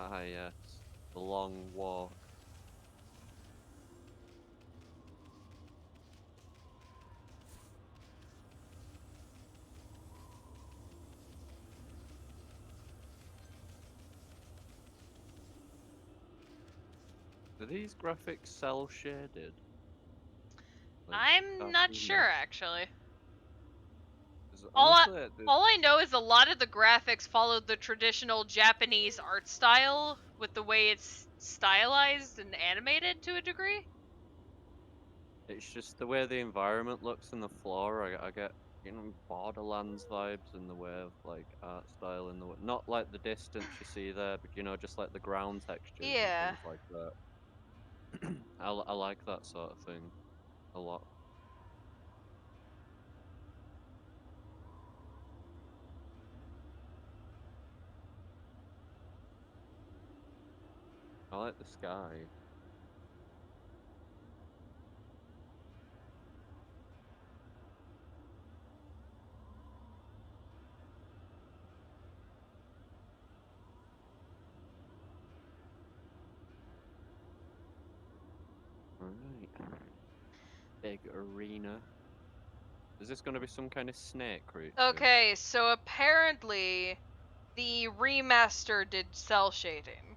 Ah, yes. The long walk. Do these graphics cell shaded? Like, I'm not cartoony? sure, actually. 'Cause All I, honestly, all I know is a lot of the graphics followed the traditional Japanese art style with the way it's stylized and animated to a degree. it's just the way the environment looks in the floor. I get, Borderlands vibes in the way of like art style in the way, not like the distance you see there, but just like the ground textures and Yeah. things like that. I like that sort of thing a lot. I like the sky. Right. Big arena. Is this going to be some kind of snake creature? Okay, so apparently the remaster did cell shading,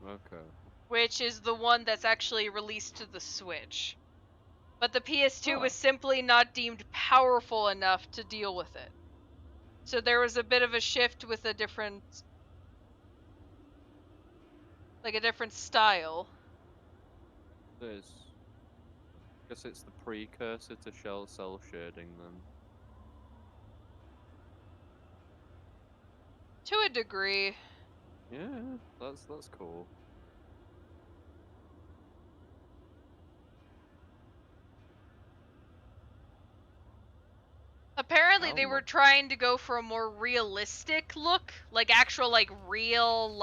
Okay. which is the one that's actually released to the Switch. But the PS2 Oh, was simply not deemed powerful enough to deal with it. So there was a bit of a shift with a different style. there's. Guess it's the precursor to shell cell shading then. To a degree. Yeah, that's cool. Apparently How they were much? trying to go for a more realistic look, like actual real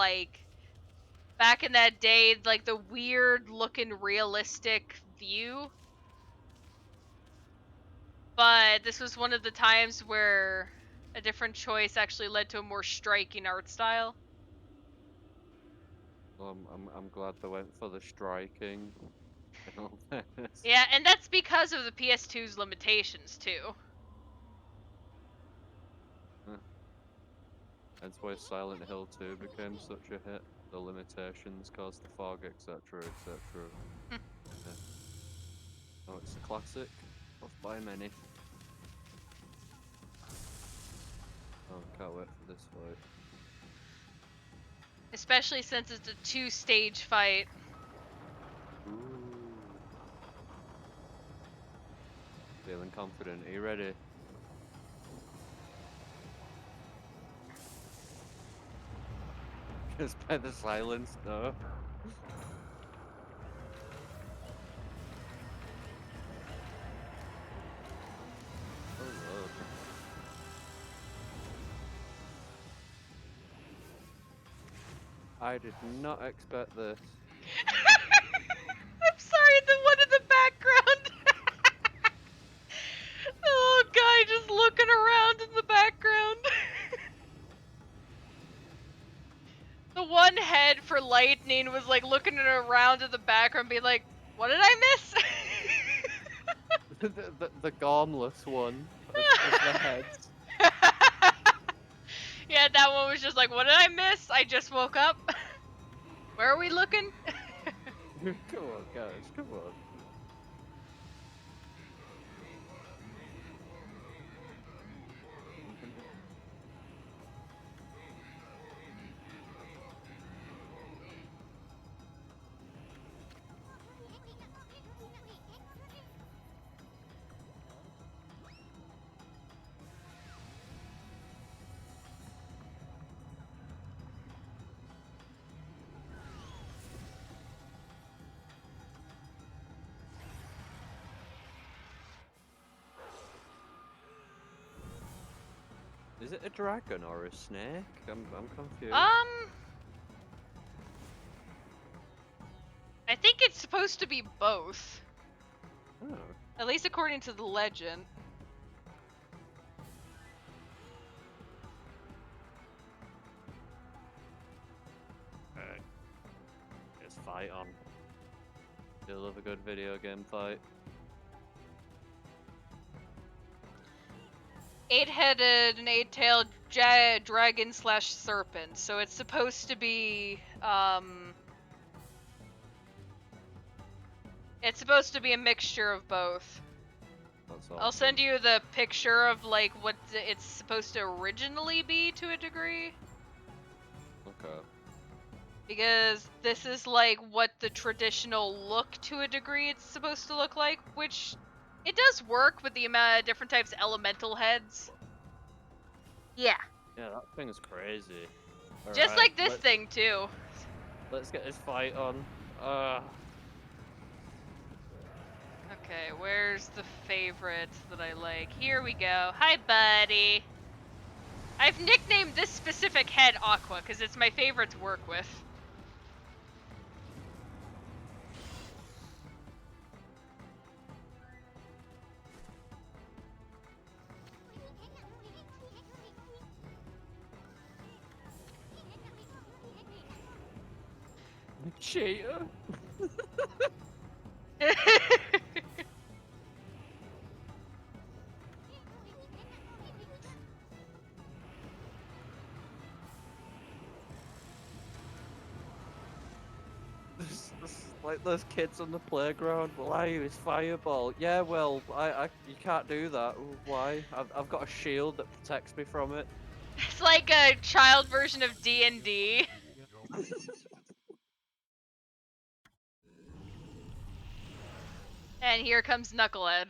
back in that day, like the weird looking realistic view. But this was one of the times where a different choice actually led to a more striking art style. I'm glad they went for the striking. In all fairness. Yeah, and that's because of the PS2's limitations too. Eh, That's why Silent Hill 2 became such a hit. The limitations caused the fog, etc., etc. Yeah. Oh, it's a classic. Loved by many. Oh, can't wait for this fight. Especially since it's a two-stage fight. Ooh. Feeling confident. Are you ready? Just by the silence, no. Oh lord. I did not expect this. I'm sorry, the one in the background. The little guy just looking around in the background. The one head for lightning was like looking around in the background, being like, "What did I miss?" The gormless one of the heads. Yeah, that one was just like, "What did I miss? I just woke up." Where are we looking? Come on, guys, come on. Is it a dragon or a snake? I'm confused. I think it's supposed to be both. Oh. At least according to the legend. fight on. Do love a good video game fight. 8-headed and 8-tailed dragon / serpent. So it's supposed to be it's supposed to be a mixture of both. That's awesome. I'll send you the picture of like what it's supposed to originally be to a degree. Okay. Because this is like what the traditional look to a degree it's supposed to look like, which it does work with the amount of different types of elemental heads. Yeah. Yeah, that thing is crazy. Just Alright, like this thing too. Let's get this fight on. Okay, where's the favorites that I like? Here we go. Hi, buddy. I've nicknamed this specific head Aqua because it's my favorite to work with. Cheater. This is like those kids on the playground. Well, I use fireball. Yeah, well, you can't do that. Why? I've got a shield that protects me from it. It's like a child version of D&D. And here comes Knucklehead.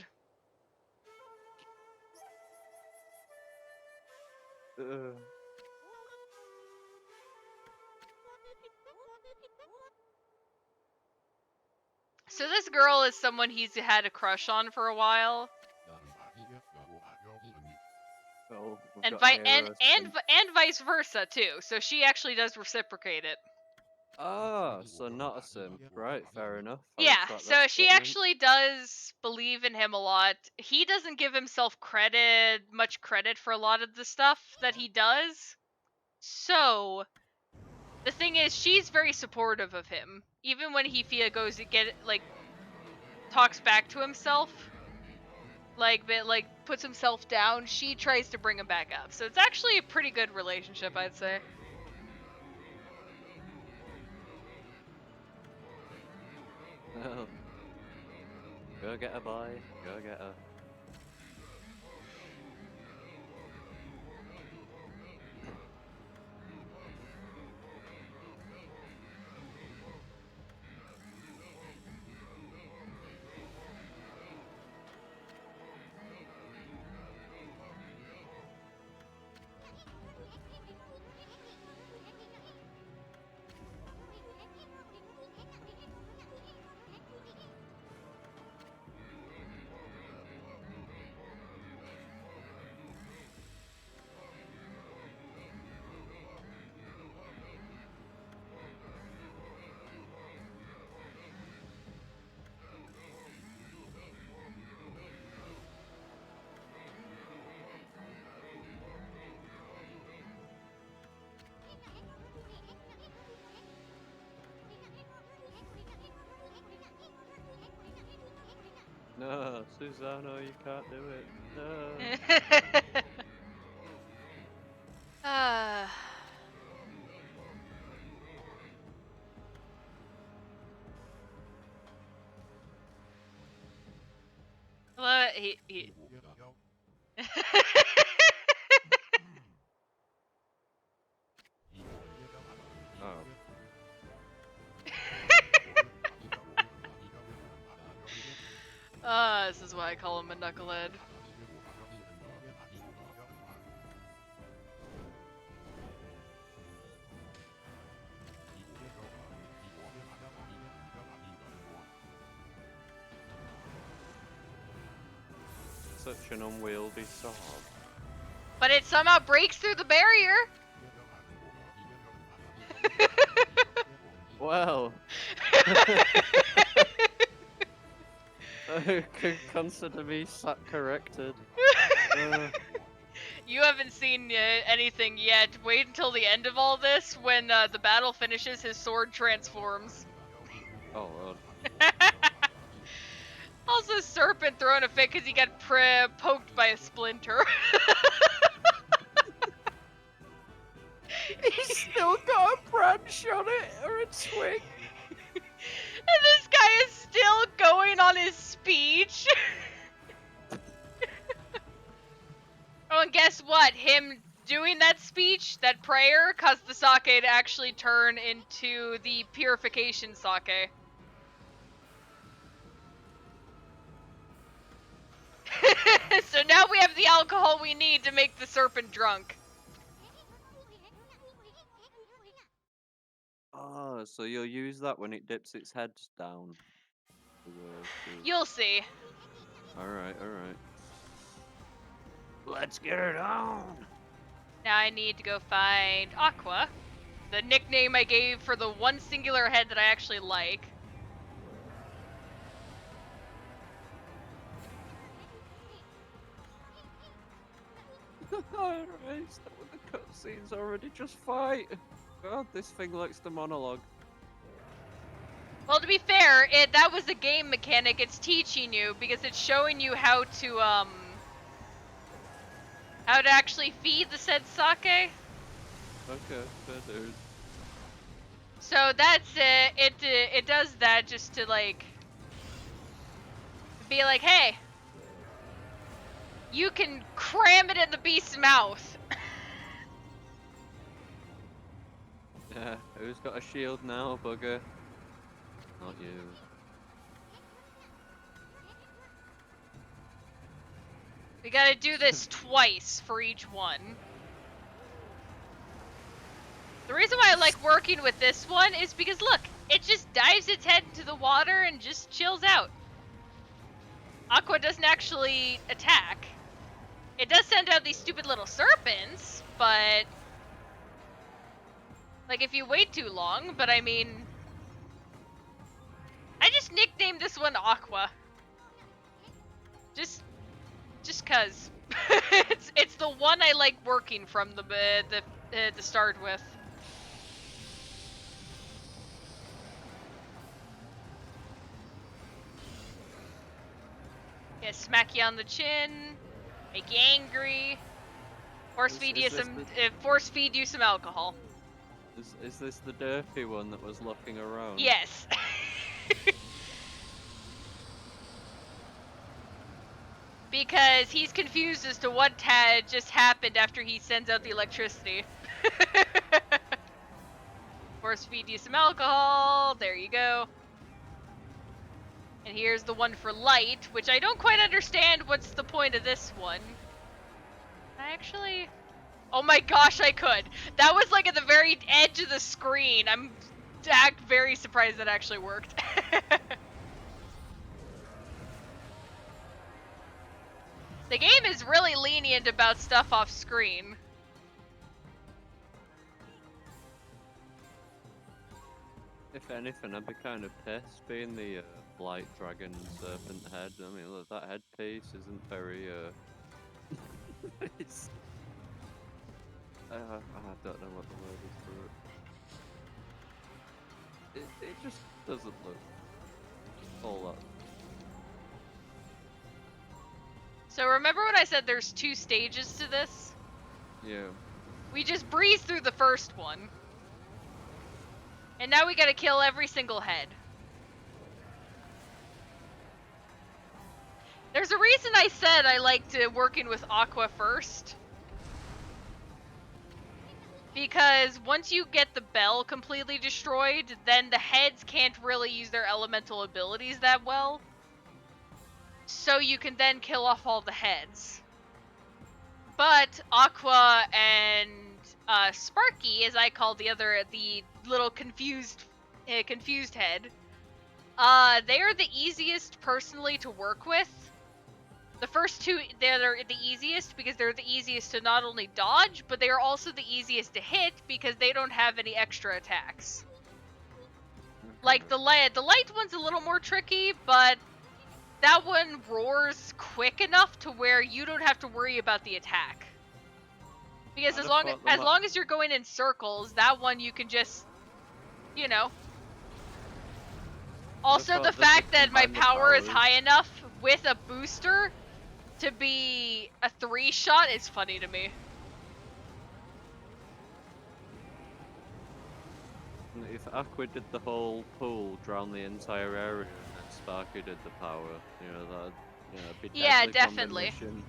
So this girl is someone he's had a crush on for a while. Oh, And vice versa too. So she actually does reciprocate it. Ah, so not a sim. Right, fair enough. I Yeah, retract so that she statement. actually does believe in him a lot. He doesn't give himself much credit for a lot of the stuff that he does. So the thing is, she's very supportive of him, even when he goes to get talks back to himself, puts himself down. She tries to bring him back up. So it's actually a pretty good relationship, I'd say. Oh. Go get her, boy. Go get her. No, Susano, you can't do it. No. Well, Oh. This is why I call him a knucklehead. Such an unwieldy sword. But it somehow breaks through the barrier. Well. Consider me corrected. You haven't seen anything yet. Wait until the end of all this when the battle finishes, his sword transforms. Oh, Lord. Also, Serpent throwing a fit because he got poked by a splinter. He's still got a branch on it, or a twig. And this guy is still going on his speech. Oh, and guess what? Him doing that speech, that prayer, caused the sake to actually turn into the purification sake. So now we have the alcohol we need to make the serpent drunk. Oh, so you'll use that when it dips its head down. You'll see. Alright, alright. Let's get it on! Now I need to go find Aqua, the nickname I gave for the one singular head that I actually like. Alright, stop with the cutscenes already, just fight! God, this thing likes to monologue. Well, to be fair, that was a game mechanic it's teaching you because it's showing you how to actually feed the said sake. Okay, fair dude. So that's it. It does that just to like be like, hey, you can cram it in the beast's mouth. Yeah, who's got a shield now, bugger? Not you. We gotta do this twice for each one. The reason why I like working with this one is because look, it just dives its head into the water and just chills out. Aqua doesn't actually attack. It does send out these stupid little serpents, but like if you wait too long, but I mean, I just nicknamed this one Aqua. Just cause. it's the one I like working from to start with. Yeah, smack you on the chin, make you angry, force feed you some alcohol. Is this the derpy one that was looking around? Yes. Because he's confused as to what just happened after he sends out the electricity. Force feed you some alcohol, there you go. And here's the one for light, which I don't quite understand what's the point of this one. Oh my gosh, I could. That was like at the very edge of the screen. I'm very surprised that actually worked. The game is really lenient about stuff off screen. If anything, I'd be kind of pissed being the blight dragon serpent head. I mean, look, that headpiece isn't very it's I don't know what the word is for it. It just doesn't look all that. So remember when I said there's 2 stages to this? Yeah. We just breezed through the first one. And now we gotta kill every single head. There's a reason I said I liked working with Aqua first. Because once you get the bell completely destroyed, then the heads can't really use their elemental abilities that well. So you can then kill off all the heads. But Aqua and Sparky, as I call the little confused head, they are the easiest personally to work with. The first 2, they're the easiest because they're the easiest to not only dodge, but they are also the easiest to hit because they don't have any extra attacks. Like the light one's a little more tricky, but that one roars quick enough to where you don't have to worry about the attack. Because as long as you're going in circles, that one you can just, you know. Also, the thought they could fact that my combine the power is powers. high enough with a booster to be a 3-shot is funny to me. If Aqua did the whole pool, drown the entire area, and then Sparky did the power, that'd, be Yeah, deadly definitely. combination.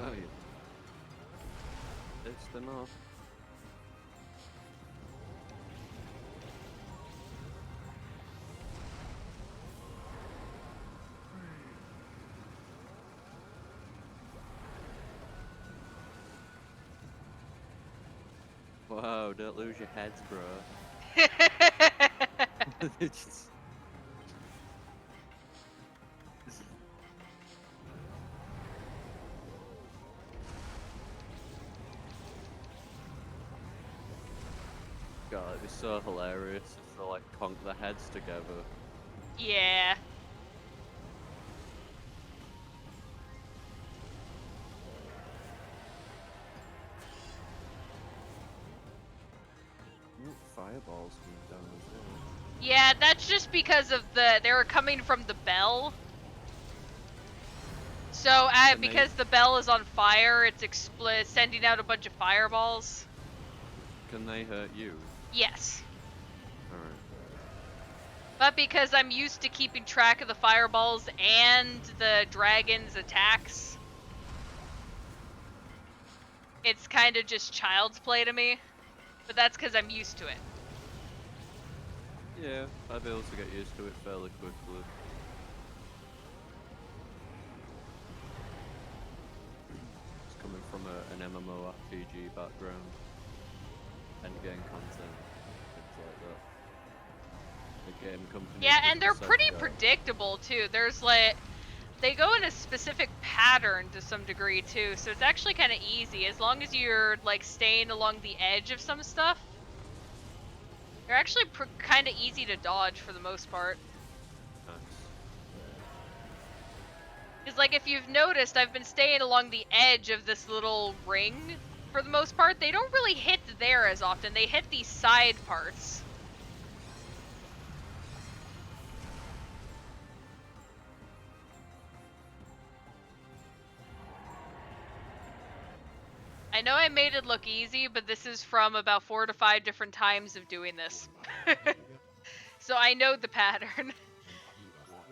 Oh yeah. Pissed them off. Wow, don't lose your heads, bro. It's just... God, it'd be so hilarious if they like conk their heads together. Yeah. Ooh, fireballs coming down as well. Yeah, that's just because of they were coming from the bell. So, because the bell is on fire, it's sending out a bunch of fireballs. Can they hurt you? Yes. Alright. But because I'm used to keeping track of the fireballs and the dragon's attacks, it's kind of just child's play to me. But that's because I'm used to it. Yeah, I'd be able to get used to it fairly quickly. It's coming from an MMORPG background. Endgame content, things like that. The game company. Yeah, and they're pretty predictable too. There's they go in a specific pattern to some degree too, so it's actually kind of easy as long as you're like staying along the edge of some stuff. They're actually kind of easy to dodge for the most part. Nice. Because like if you've noticed, I've been staying along the edge of this little ring for the most part. They don't really hit there as often. They hit these side parts. I know I made it look easy, but this is from about 4 to 5 different times of doing this. So I know the pattern.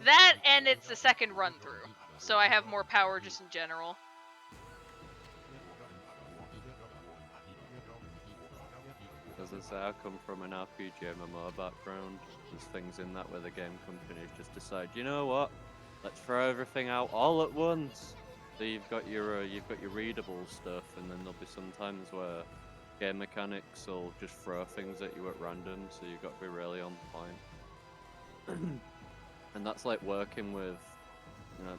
That, and it's a second run through. So I have more power just in general. As I say, I come from an RPG MMO background. There's things in that where the game companies just decide, you know what? Let's throw everything out all at once. So you've got your readable stuff, and then there'll be some times where game mechanics will just throw things at you at random. So you've got to be really on point. And that's like working with,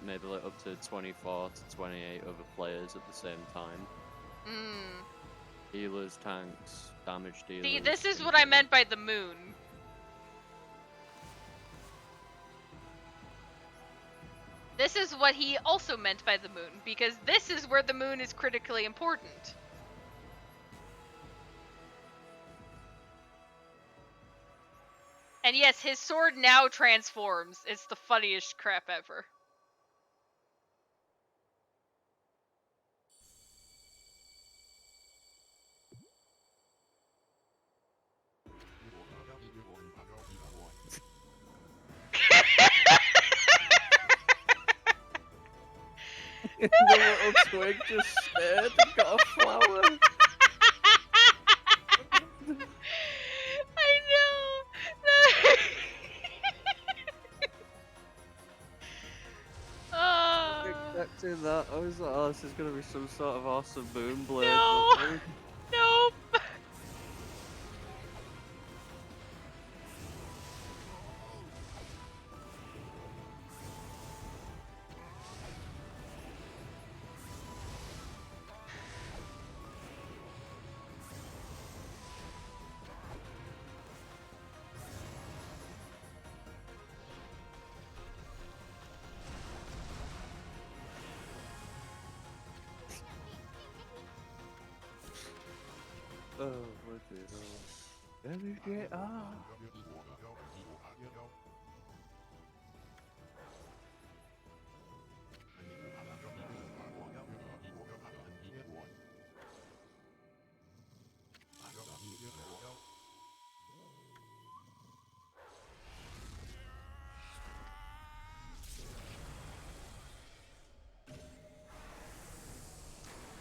maybe like up to 24 to 28 other players at the same time. Healers, tanks, damage dealers. See, this is what I meant by the moon. This is what he also meant by the moon, because this is where the moon is critically important. And yes, his sword now transforms. It's the funniest crap ever. The little twig just stared and got a flower. I know. Expecting that, I was like, oh, this is gonna be some sort of awesome moon blade. No. Nope. Oh, what the hell? Let me get up.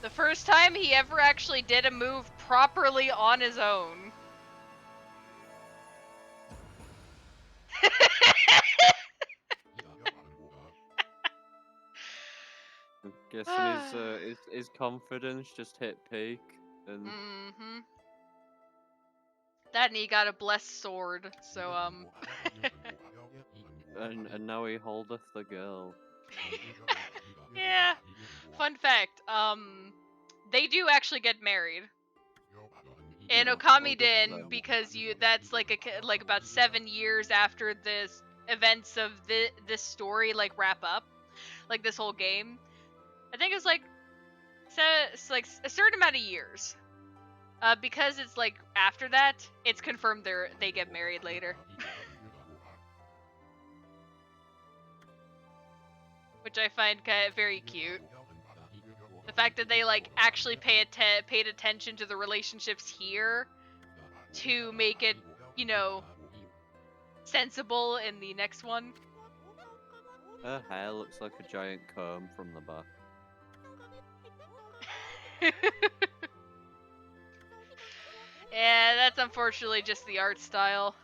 The first time he ever actually did a move properly on his own. I'm guessing his confidence just hit peak, and Mm-hmm. That and he got a blessed sword, so and now he holdeth the girl. yeah. Fun fact, they do actually get married. In Oh, well, Okami good for Den, them. because that's like about 7 years after this events of this story like wrap up, like this whole game. I think it's like it's like a certain amount of years. Because it's like after that, it's confirmed they get married later. Which I find kind of very cute. The fact that they like actually paid attention to the relationships here to make it, you know, sensible in the next one. Her hair looks like a giant comb from the back. Yeah, that's unfortunately just the art style.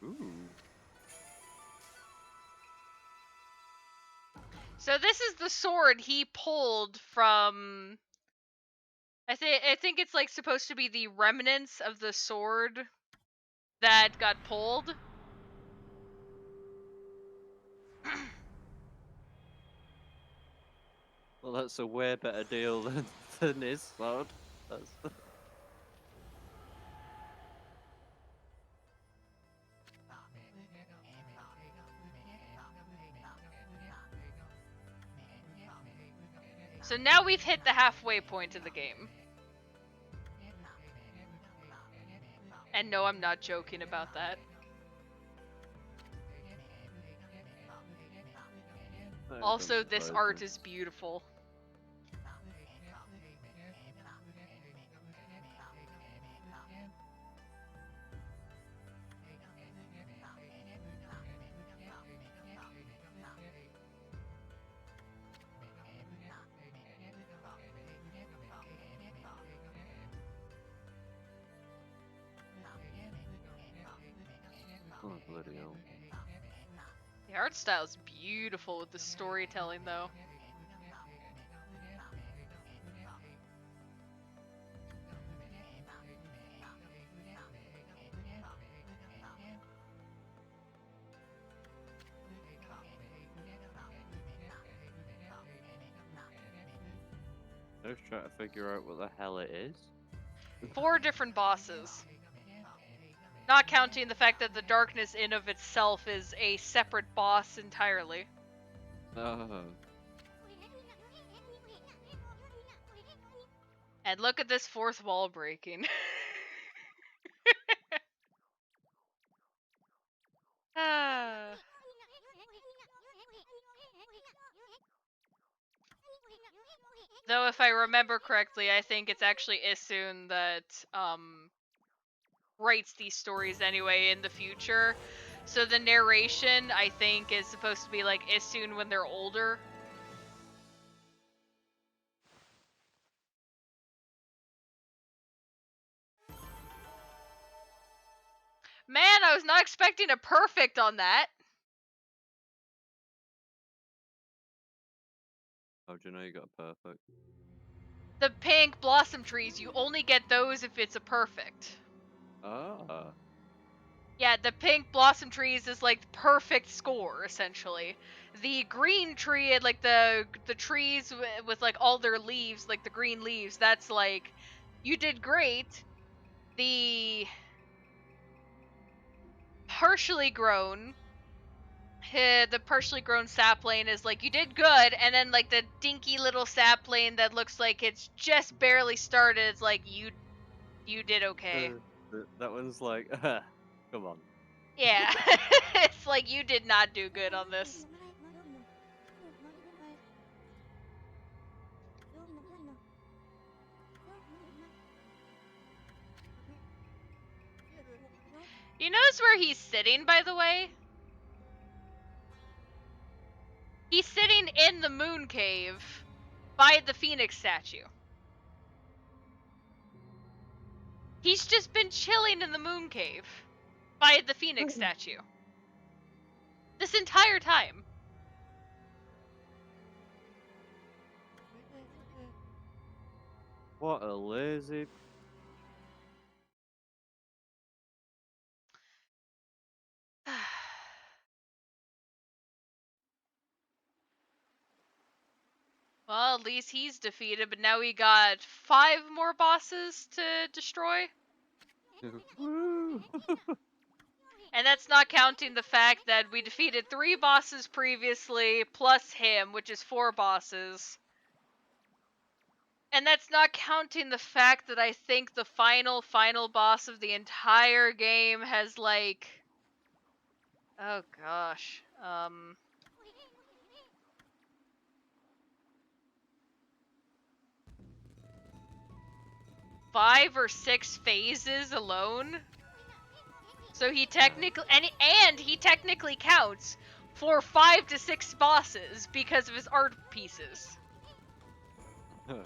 Ooh. So this is the sword he pulled from. I think it's like supposed to be the remnants of the sword that got pulled. Well, that's a way better deal than his sword. That's So now we've hit the halfway point of the game. And no, I'm not joking about that. that don't Also, this surprise me. art is beautiful. Oh, bloody hell. The art style is beautiful with the storytelling, though. I was trying to figure out what the hell it is. 4 different bosses. Not counting the fact that the darkness in of itself is a separate boss entirely. Oh. And look at this 4th wall breaking. Ah. Though if I remember correctly, I think it's actually Issun that writes these stories anyway in the future. So the narration, I think, is supposed to be like Issun when they're older. Man, I was not expecting a perfect on that. How do you know you got a perfect? The pink blossom trees, you only get those if it's a perfect. Ah. Yeah, the pink blossom trees is like perfect score essentially. The green tree, like the trees with like all their leaves, like the green leaves, that's like you did great. The partially grown, the partially grown sapling is like you did good, and then like the dinky little sapling that looks like it's just barely started, it's like you did okay. That one's like, come on. Yeah. It's like you did not do good on this. You notice where he's sitting, by the way? He's sitting in the moon cave by the phoenix statue. He's just been chilling in the moon cave by the phoenix statue this entire time. What a lazy. Well, at least he's defeated, but now we got 5 more bosses to destroy. Woo! And that's not counting the fact that we defeated 3 bosses previously, plus him, which is 4 bosses. And that's not counting the fact that I think the final boss of the entire game has like... Oh gosh. 5 or 6 phases alone. So he technically and he technically counts for 5 to 6 bosses because of his art pieces. Of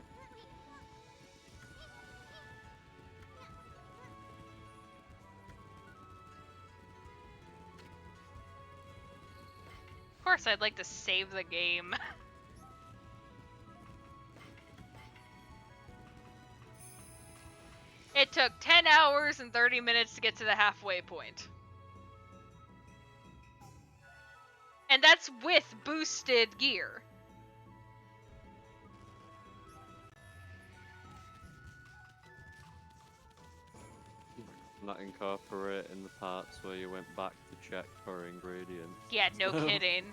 course, I'd like to save the game. It took 10 hours and 30 minutes to get to the halfway point. And that's with boosted gear. Not incorporating the parts where you went back to check for ingredients. Yeah, no kidding.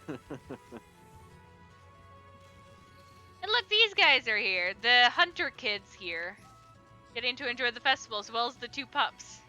And look, these guys are here. The hunter kids here. Getting to enjoy the festival as well as the 2 pups.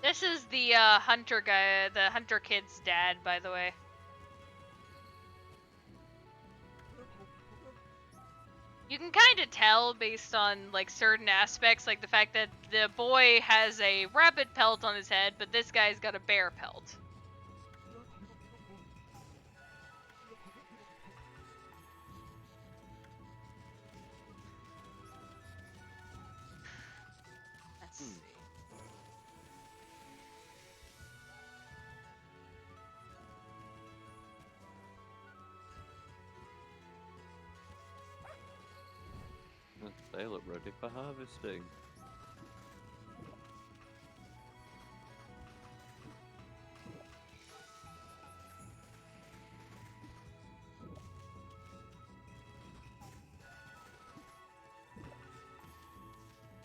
This is the hunter guy, the hunter kid's dad, by the way. You can kind of tell based on like certain aspects, like the fact that the boy has a rabbit pelt on his head, but this guy's got a bear pelt. Let's see. They look ready for harvesting.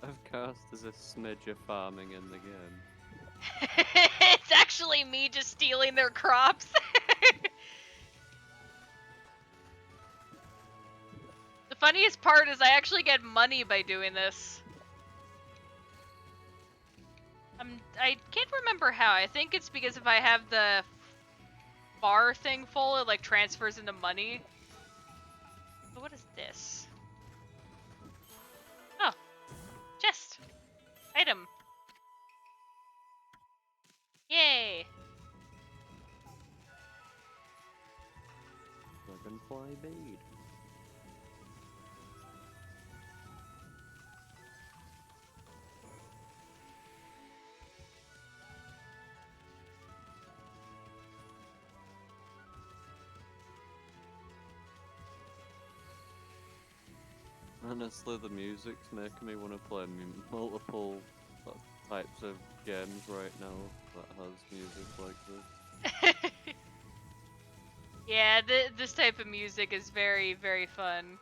Of course, there's a smidge of farming in the game. It's actually me just stealing their crops. The funniest part is I actually get money by doing this. I can't remember how. I think it's because if I have the bar thing full, it like transfers into money. But what is this? Oh, chest. Item. Yay. Dragonfly bead. Honestly, the music's making me want to play multiple types of games right now that has music like this. Yeah, this type of music is very, very fun.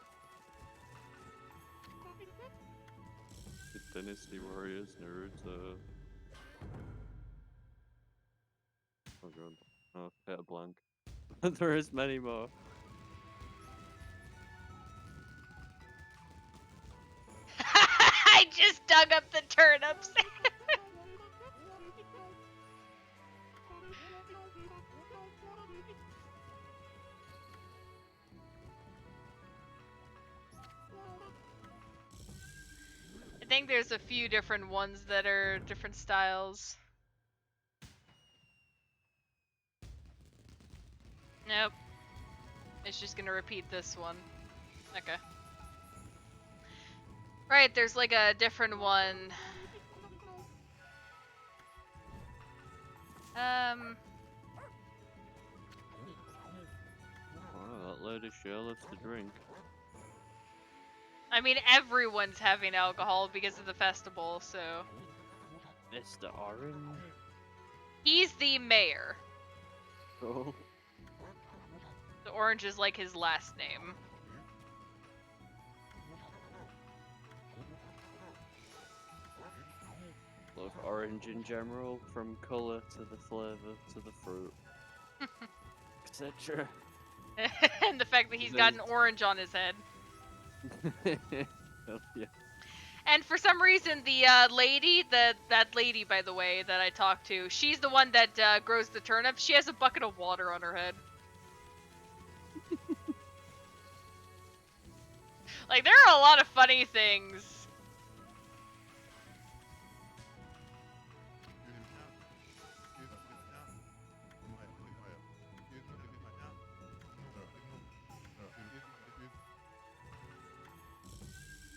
The Dynasty Warriors, Naruto. Oh god. Oh, hit a blank. There is many more. I just dug up the turnips. I think there's a few different ones that are different styles. Nope. It's just gonna repeat this one. Okay. Right, there's like a different one. Wow, that lady sure loves to drink. I mean, everyone's having alcohol because of the festival, so. Mr. Orange. He's the mayor. Oh. The orange is like his last name. Love orange in general, from colour to the flavour to the fruit, etc. And the fact that he's got an orange on his head. Hell yeah. And for some reason, the lady, that lady, by the way, that I talked to, she's the one that grows the turnips. She has a bucket of water on her head. Like, there are a lot of funny things.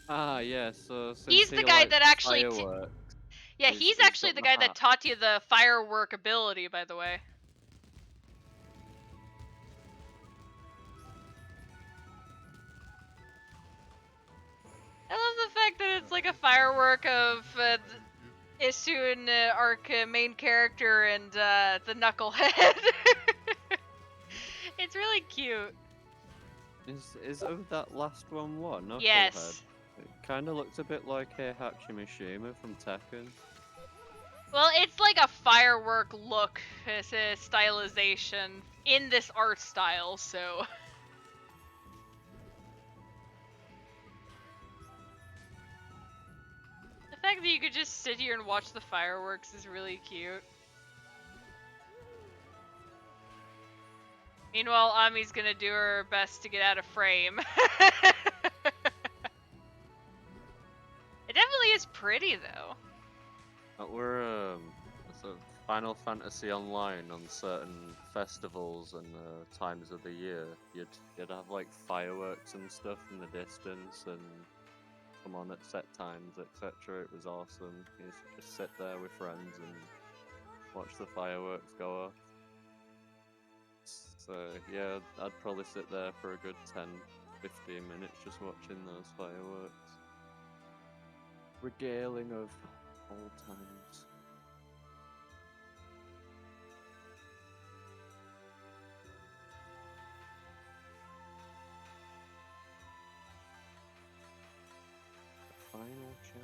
Ah, yeah, so since He's he the guy likes that actually... fireworks, Yeah, he's he's actually got the the guy that hat. taught you the firework ability, by the way. I love the fact that it's like a firework of Isun, arc main character, and the knucklehead. It's really cute. Is of that last one what? Knucklehead? Yes. It kinda looks a bit like Heihachi Mishima from Tekken. Well, it's like a firework look, it's a stylization in this art style, so. The fact that you could just sit here and watch the fireworks is really cute. Meanwhile, Ami's gonna do her best to get out of frame. It definitely is pretty, though. We're sort of Final Fantasy Online on certain festivals and times of the year. You'd have like fireworks and stuff in the distance and come on at set times, etc. It was awesome. You just sit there with friends and watch the fireworks go off. So yeah, I'd probably sit there for a good 10-15 minutes just watching those fireworks. Regaling of old times. Final chapter.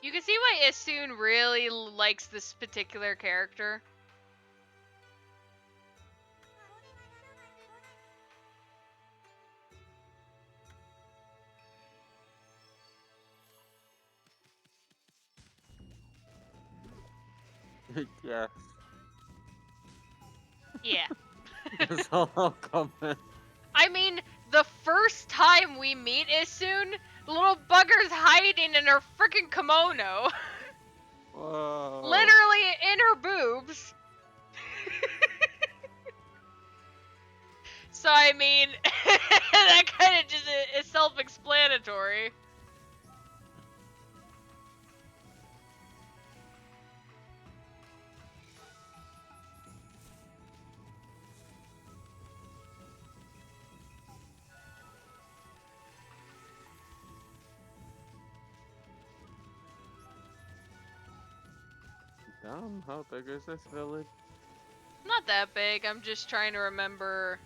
You can see why Isoon really likes this particular character. Yes. Yeah. That's all I'll comment. I mean, the first time we meet Isoon, the little bugger's hiding in her freaking kimono. Whoa. Literally in her boobs. So, I mean, that kind of just is self-explanatory. Damn, how big is this village? Not that big, I'm just trying to remember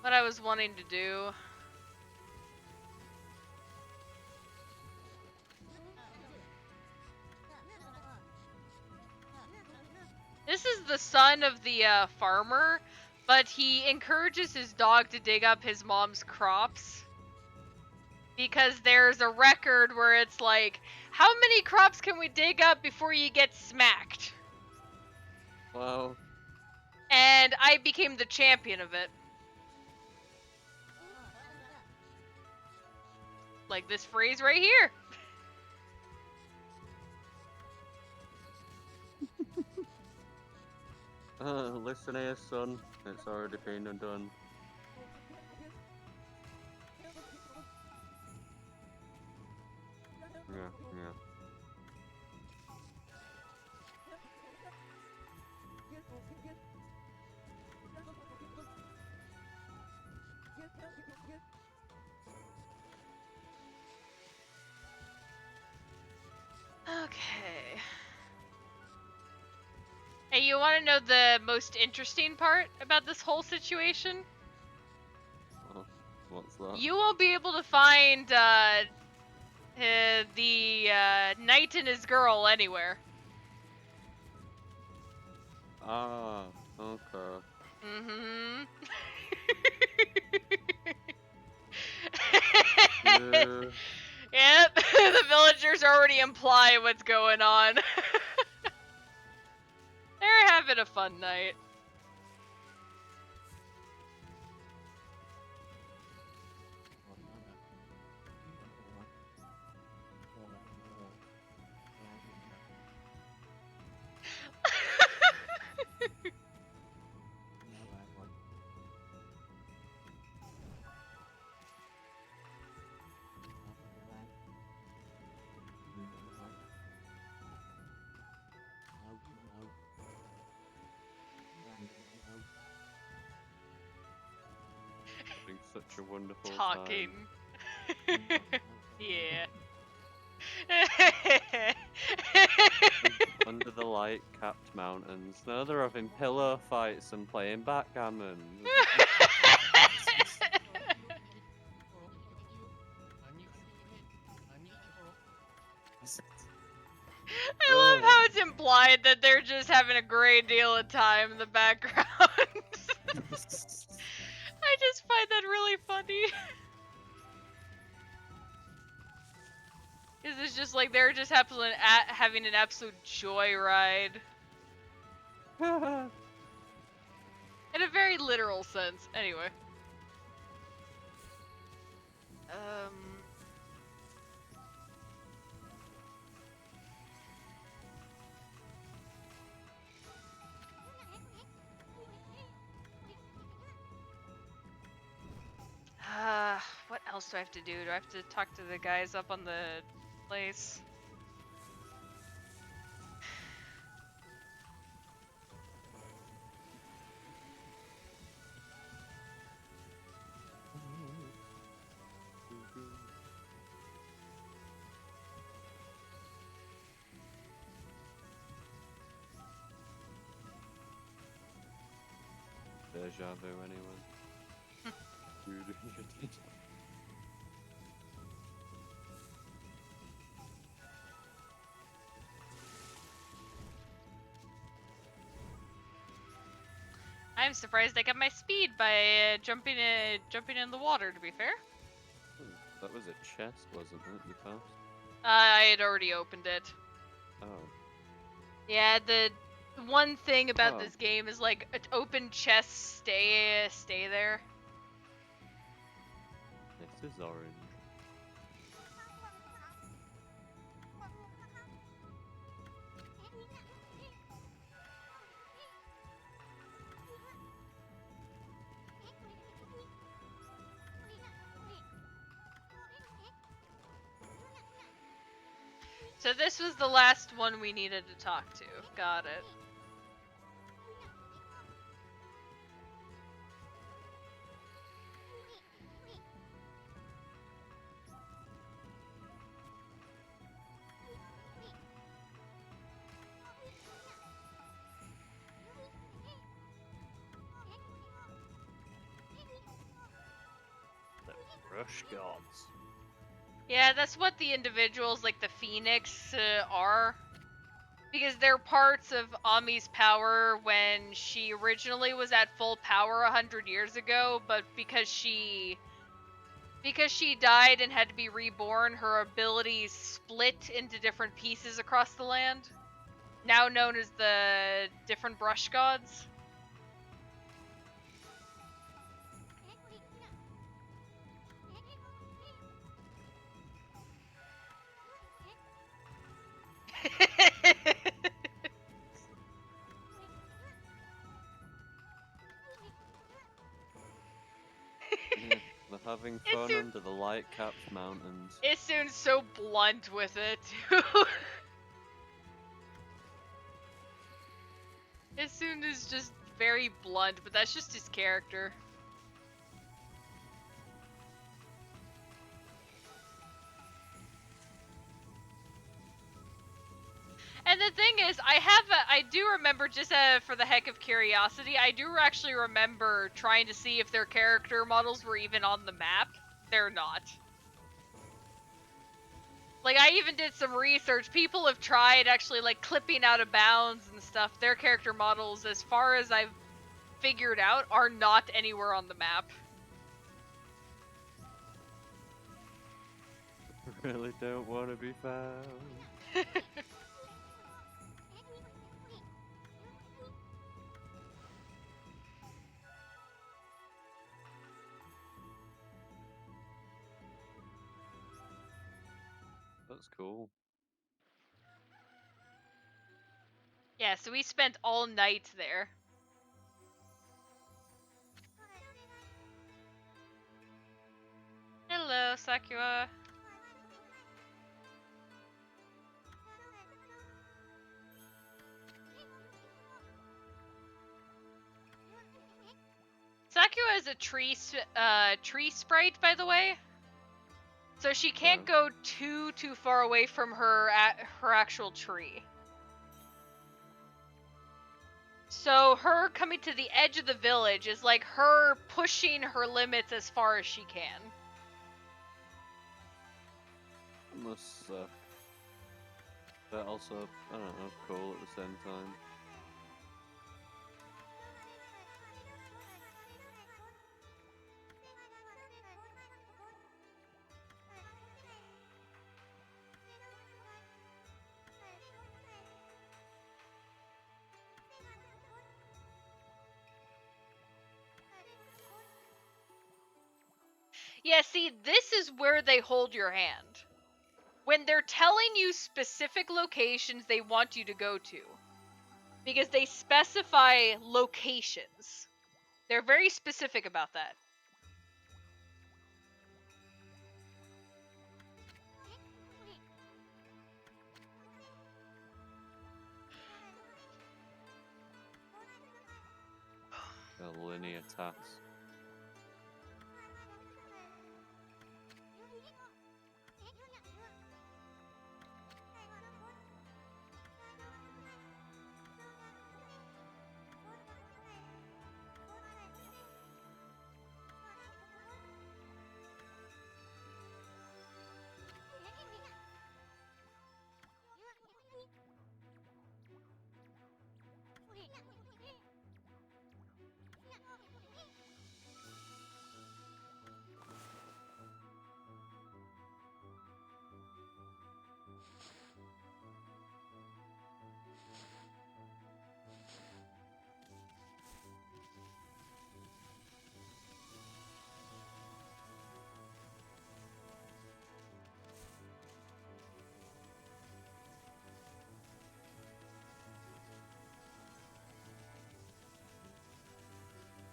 what I was wanting to do. This is the son of the farmer, but he encourages his dog to dig up his mom's crops. Because there's a record where it's like, how many crops can we dig up before you get smacked? Wow. And I became the champion of it. Like this phrase right here. Listen here, son. It's already been done. Yeah, yeah. Okay. Hey, you want to know the most interesting part about this whole situation? What's that? You won't be able to find the knight and his girl anywhere. Ah, okay. Mm-hmm. Yeah. Yep, the villagers already imply what's going on. They're having a fun night. Having such a wonderful Talking. time. Yeah. Under the light-capped mountains. Now they're having pillow fights and playing backgammon. I love how it's implied that they're just having a great deal of time in the background. I just find that really funny. Because it's just like they're just having an absolute joyride. In a very literal sense. Anyway. What else do I have to do? Do I have to talk to the guys up on the place? Deja vu, anyone? I'm surprised I got my speed by jumping in the water. To be fair, That was a chest, wasn't it? You passed. I had already opened it. Oh. Yeah, the one thing about Oh. this game is like open chests stay there. This is orange. So this was the last one we needed to talk to. Got it. The brush gods. Yeah, that's what the individuals like the Phoenix are. Because they're parts of Ami's power when she originally was at full power 100 years ago, but because she died and had to be reborn, her abilities split into different pieces across the land. Now known as the different brush gods. Yeah, they're having fun under the light-capped mountains. Issun's so blunt with it, too. Issun is just very blunt, but that's just his character. And the thing is, I do remember, just for the heck of curiosity, I do actually remember trying to see if their character models were even on the map. They're not. Like, I even did some research. People have tried actually, like, clipping out of bounds and stuff. Their character models, as far as I've figured out, are not anywhere on the map. Really don't want to be found. That's cool. Yeah, so we spent all night there. Hello, Sakura. Sakura is a tree sprite, by the way. So she can't go too far away from her actual tree. So her coming to the edge of the village is like her pushing her limits as far as she can. Must suck. But also, I don't know, cool at the same time. Yeah, see, this is where they hold your hand. When they're telling you specific locations they want you to go to. Because they specify locations. They're very specific about that. A linear task.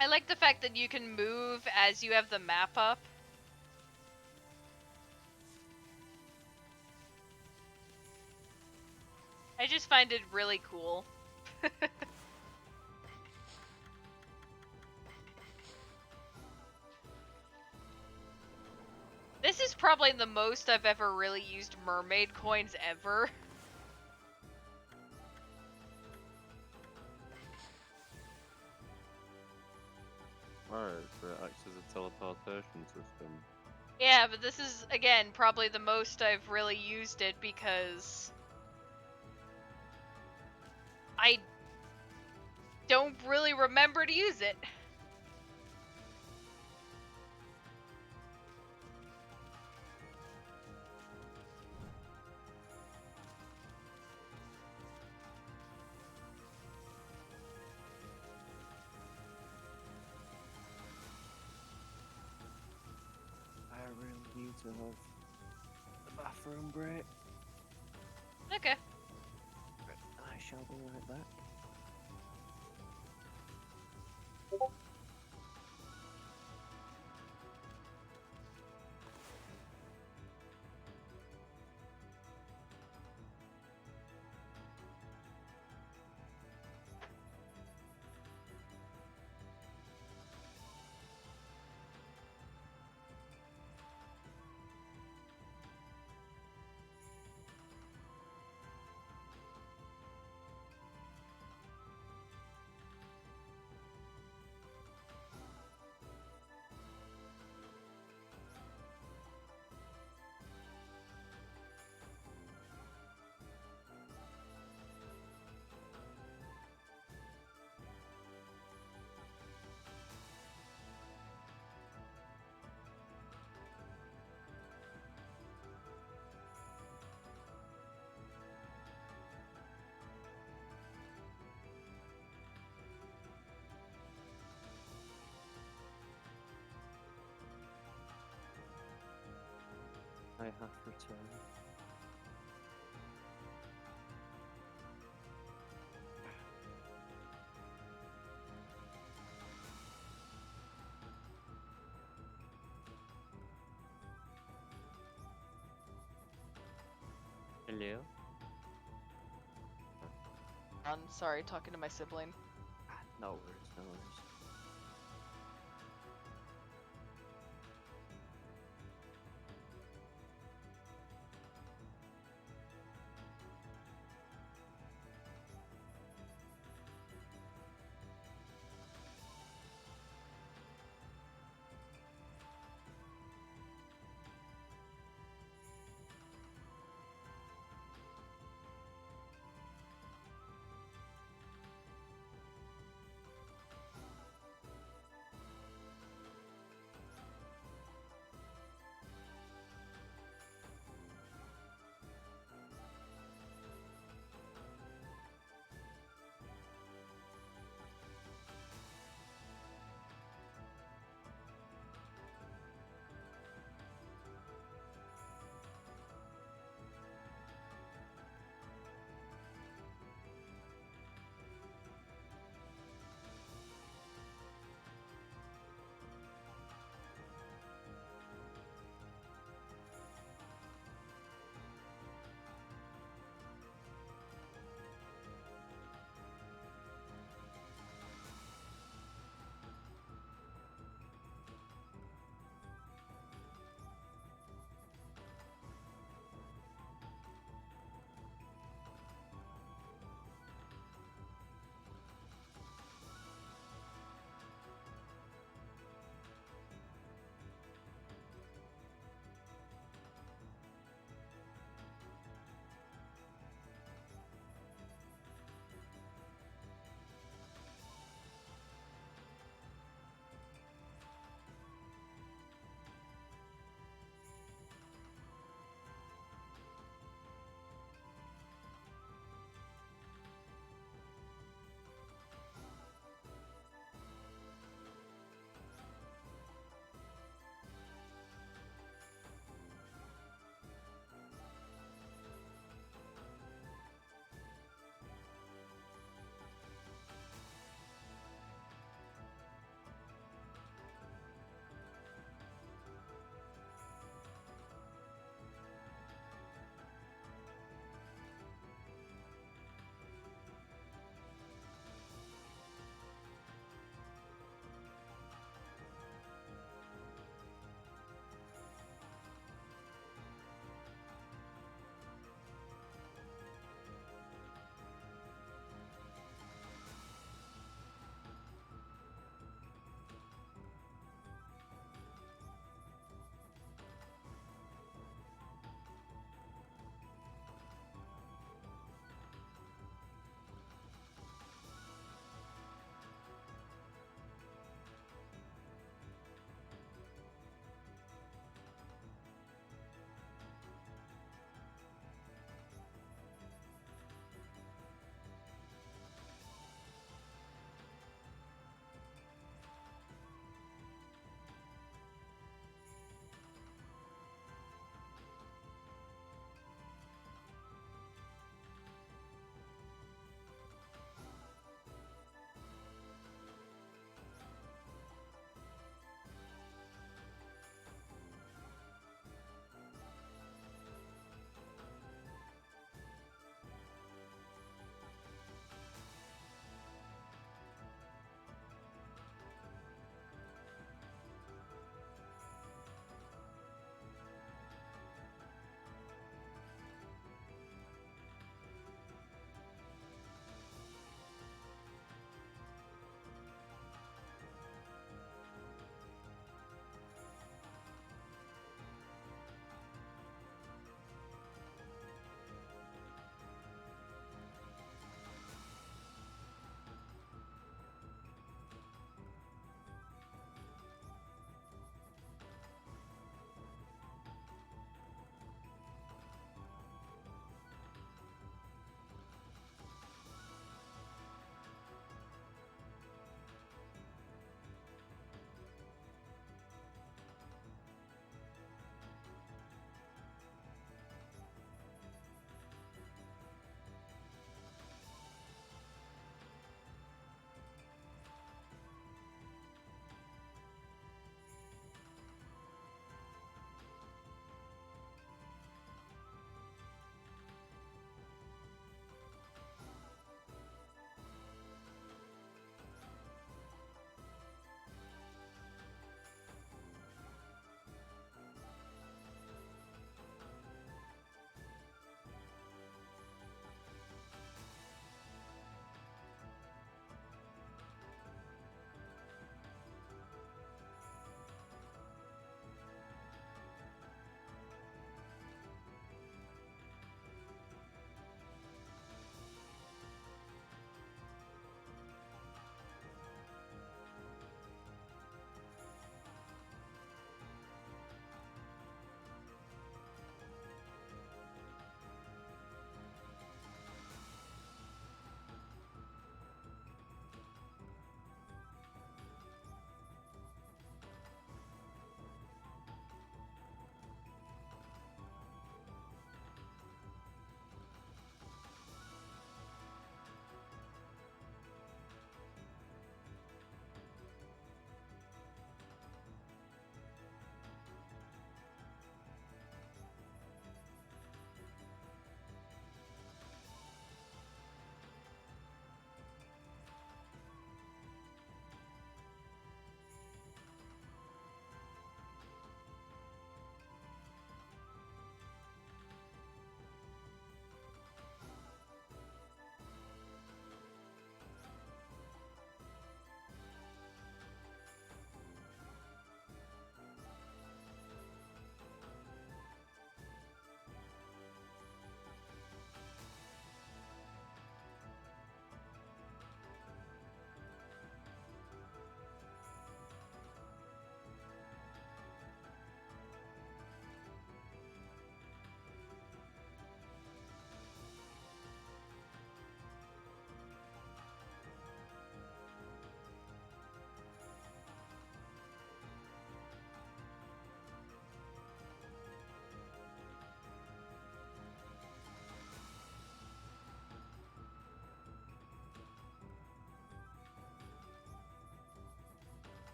I like the fact that you can move as you have the map up. I just find it really cool. This is probably the most I've ever really used mermaid coins ever. Right, so it acts as a teleportation system. Yeah, but this is, again, probably the most I've really used it because I don't really remember to use it. I really need to have the bathroom break. Okay. I shall be right back. I have returned. Hello? I'm sorry, talking to my sibling. No worries, no worries.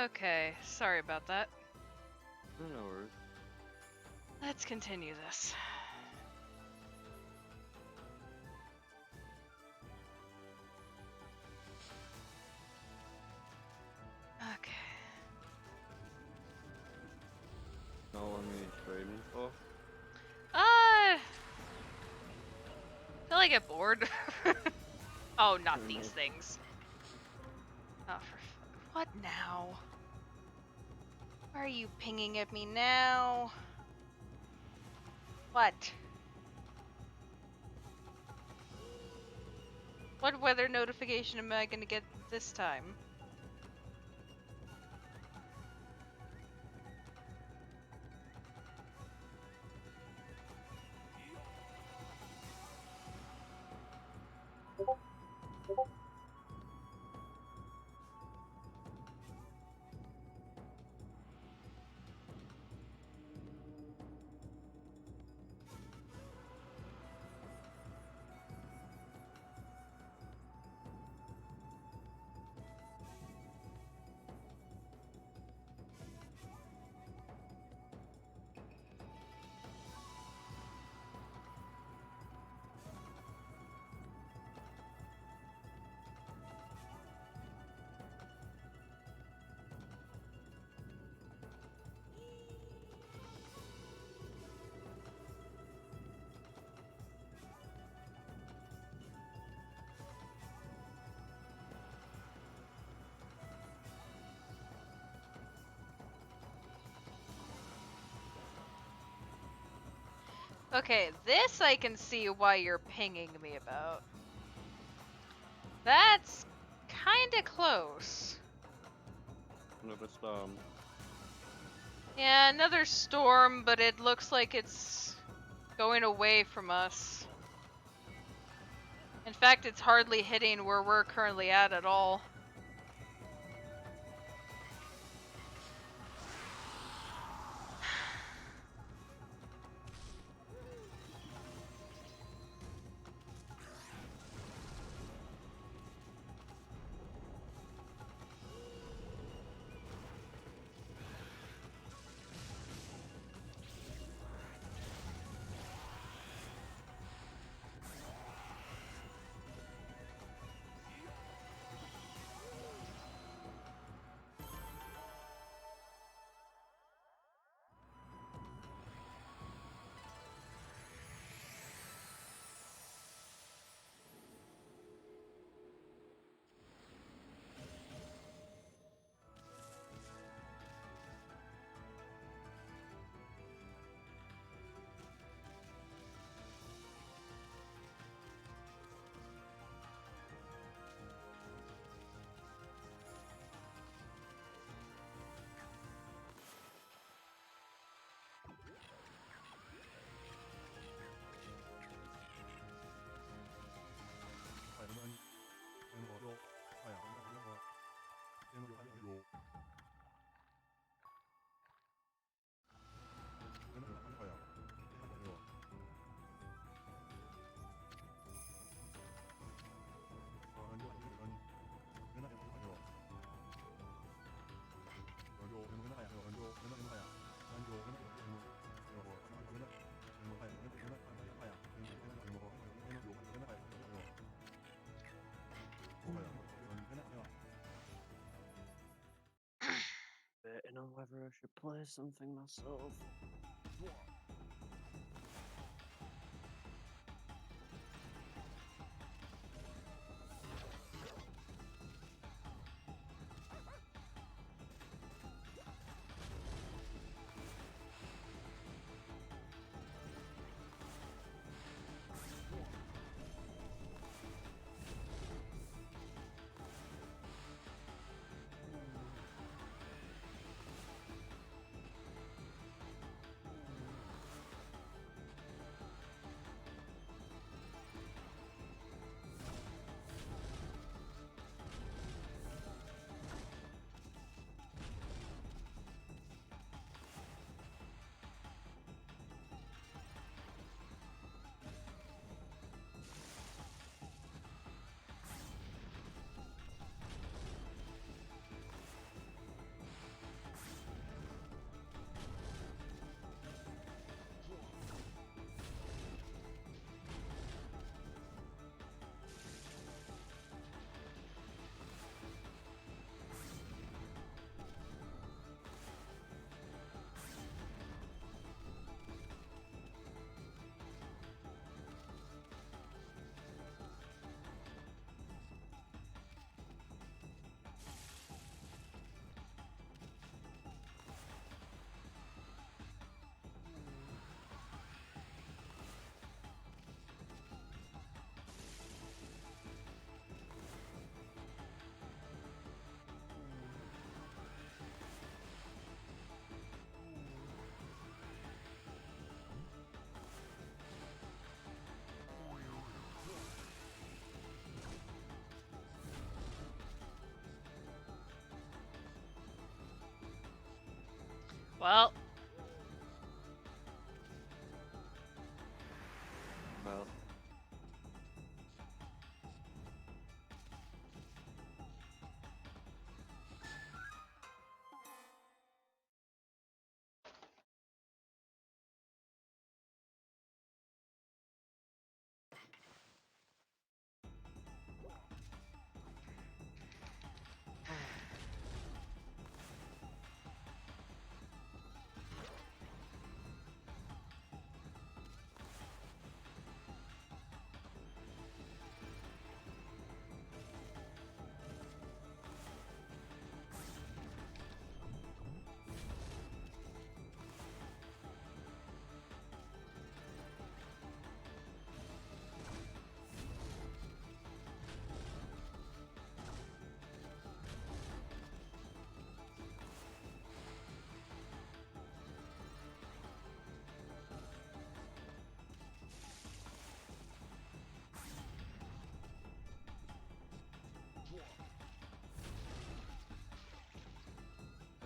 Okay, sorry about that. No worries. Let's continue this. Okay. How long are you streaming for? Till I get bored. Oh, not Fair these enough. things. Oh, what now? Why are you pinging at me now? What? What weather notification am I gonna get this time? Okay, this I can see why you're pinging me about. That's kinda close. Another storm. Yeah, another storm, but it looks like it's going away from us. In fact, it's hardly hitting where we're currently at all. Debating on whether I should play something myself. Well, Well,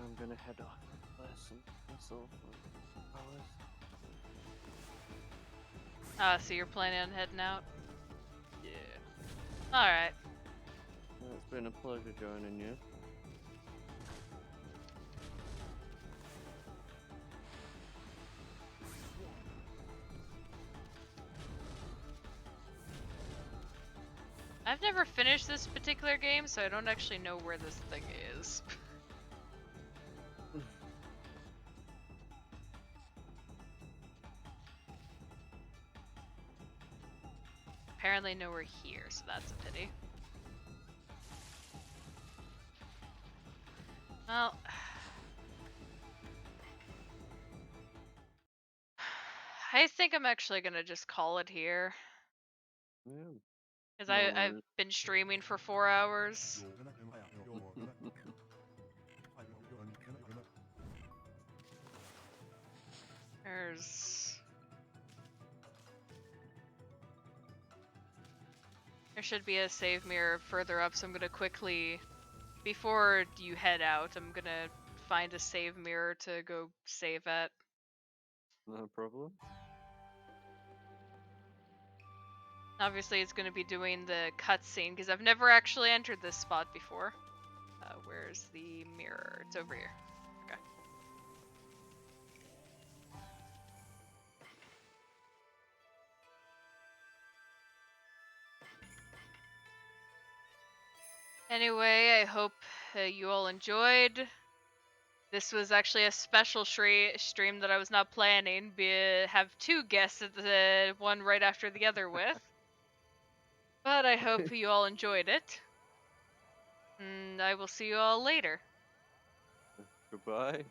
I'm gonna head off and play some myself for hours. so you're planning on heading out? Yeah. Alright. Well, it's been a pleasure joining you. I've never finished this particular game, so I don't actually know where this thing is. Apparently nowhere here, so that's a pity. Well, I think I'm actually gonna just call it here. Yeah. Because No I've worries. been streaming for 4 hours. There's... There should be a save mirror further up, so I'm gonna quickly... Before you head out, I'm gonna find a save mirror to go save at. No problem. Obviously, it's gonna be doing the cutscene, because I've never actually entered this spot before. Where's the mirror? It's over here. Okay. Anyway, I hope you all enjoyed. This was actually a special stream that I was not planning. Have 2 guests at the one right after the other with. But I hope you all enjoyed it. And I will see you all later. Goodbye.